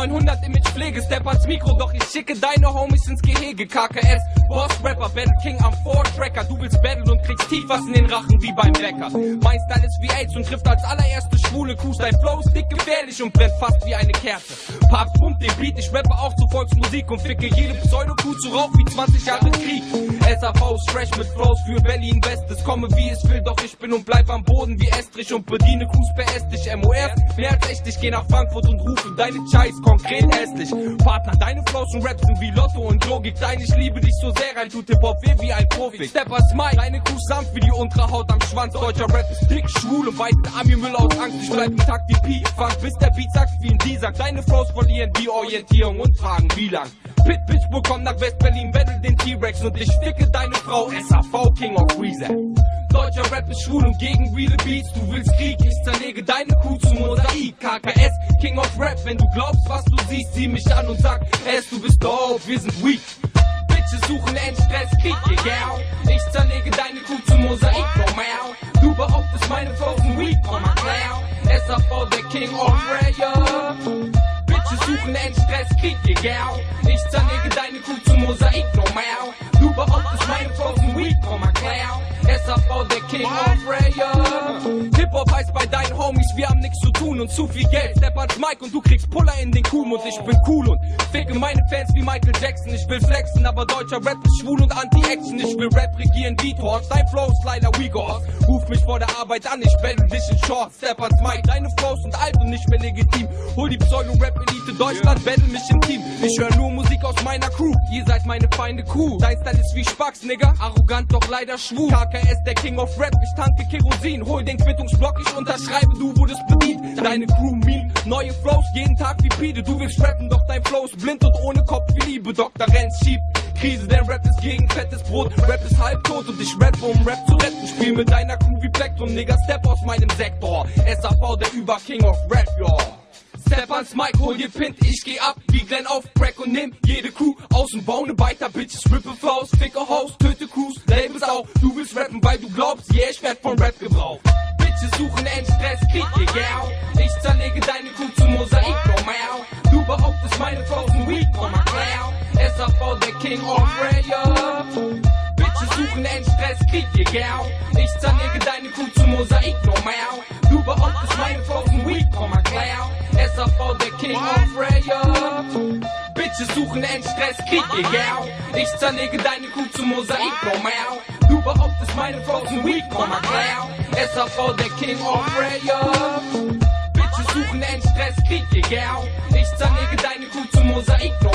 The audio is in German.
S900 Imagepflege, Step ans Mikro, doch ich schicke deine Homies ins Gehege. KKS, Boss Rapper, Battle King am Four-Tracker. Du willst battlen und kriegst tief was in den Rachen wie beim Bäcker. Mein Style ist wie AIDS und trifft als allererste schwule Kuh. Dein Flow ist dick gefährlich und brennt fast wie eine Kerze. Papst pumpt den Beat, ich rappe auch zu Volksmusik und ficke jede Pseudo-Kuh zu Rauch wie 20 Jahre Krieg. SAV ist fresh mit Flows für Berlin West. Es komme wie es will, doch ich bin und bleib am Boden wie Estrich und bediene Kuhs per Esstisch. MOR, mehr als echt, ich geh nach Frankfurt und rufe deine Scheiß konkret hässlich. Partner, deine Flows und Raps sind wie Lotto und Logik. Dein ich liebe dich so sehr, rein tut Hip-Hop weh wie ein Profi. Steppers Mike, deine Kuh sanft wie die untere Haut am Schwanz. Deutscher Rap ist dick, schwul und weit mit Ami-Müll aus Angst. Ich bleib im Takt wie Pi, fang bis der Beat sagt wie ein D sagt. Deine Flows verlieren die Orientierung und fragen wie lang. Pit Pittsburgh kommt nach West-Berlin, battle den T-Rex und ich ficke deine Frau. SAV, King of Reset. Deutscher Rap ist schwul und gegen reale Beats. Du willst Krieg, ich zerlege deine Kuh zum Mosaik. KKS, King of Rap, wenn du glaubst, was du siehst, sieh mich an und sag, du bist dope, wir sind weak. Bitches suchen Endstress, Krieg, yeah. Ich zerlege deine Kuh zum Mosaik, no meow. Du behauptest meine Flows sind weak, oh my clown. SAV, der King of Rap. Bitches suchen Endstress, Krieg, yeah. Ich zerlege deine Kuh zum Mosaik, no meow. Du behauptest meine Flows sind weak, oh my clown. SAV, der King of Rap. Hip-Hop heißt bei deinen Homies, wir haben nichts zu tun und zu viel Geld. Step als Mike und du kriegst Puller in den Kuhmund. Ich bin cool und ficke meine Fans wie Michael Jackson. Ich will flexen, aber deutscher Rap ist schwul und Anti-Action. Ich will Rap regieren wie Torch, dein Flow ist leider Uyghur. Ruf mich vor der Arbeit an, ich battle dich in Shorts. Step als Mike, deine Flows sind alt und nicht mehr legitim. Hol die Pseudo-Rap-Elite Deutschland, battle mich im Team. Ich höre nur Musik aus meiner Crew, ihr seid meine Feinde Kuh. Dein Style ist wie Spacks, Nigga, arrogant doch leider schwul. KKS, der King of Rap, ich tanke Kerosin. Hol den Quittungsblock, ich unterschreibe, du wurdest bedient. Deine Crew mean, neue Flows, jeden Tag wie Pide. Du willst rappen, doch dein Flow ist blind und ohne Kopf wie Liebe. Dr. Renz schiebt Krise, denn Rap ist gegen fettes Brot. Rap ist halbtot und ich rappe, um Rap zu retten. Spiel mit deiner Crew wie Plektrum, Nigga, step aus meinem Sektor. SAV, der Über-King of Rap, yo. Step ans Mic, hol dir Pint, ich geh ab wie Glenn auf Crack und nimm jede Kuh aus dem Bau, ne Biter, Bitches, rippe Flows, ficke Host, töte Crews, Labels auch. Du willst rappen, weil du glaubst, yeah, ich werd von Rap gebraucht. Bitches suchen Endstress, Krieg, yeah. Ich zerlege deine Kuh zum Mosaik, no meow. Du behauptest meine Flows sind weak, oh my clown. SAV, der King of Rap. Bitches suchen Endstress, Krieg, yeah. Ich zerlege deine Kuh zum Mosaik, no meow. Du behauptest meine Flows sind weak, oh my clown. SAV, der King of Rap. Bitches suchen Endstress, Krieg, yeah. Ich zerlege deine Kuh zum Mosaik, no meow. Du behauptest meine Flows sind weak, oh my clown. SAV, der King of Rap. Bitches suchen Endstress, Krieg, yeah. Ich zerlege deine Kuh zum Mosaik, no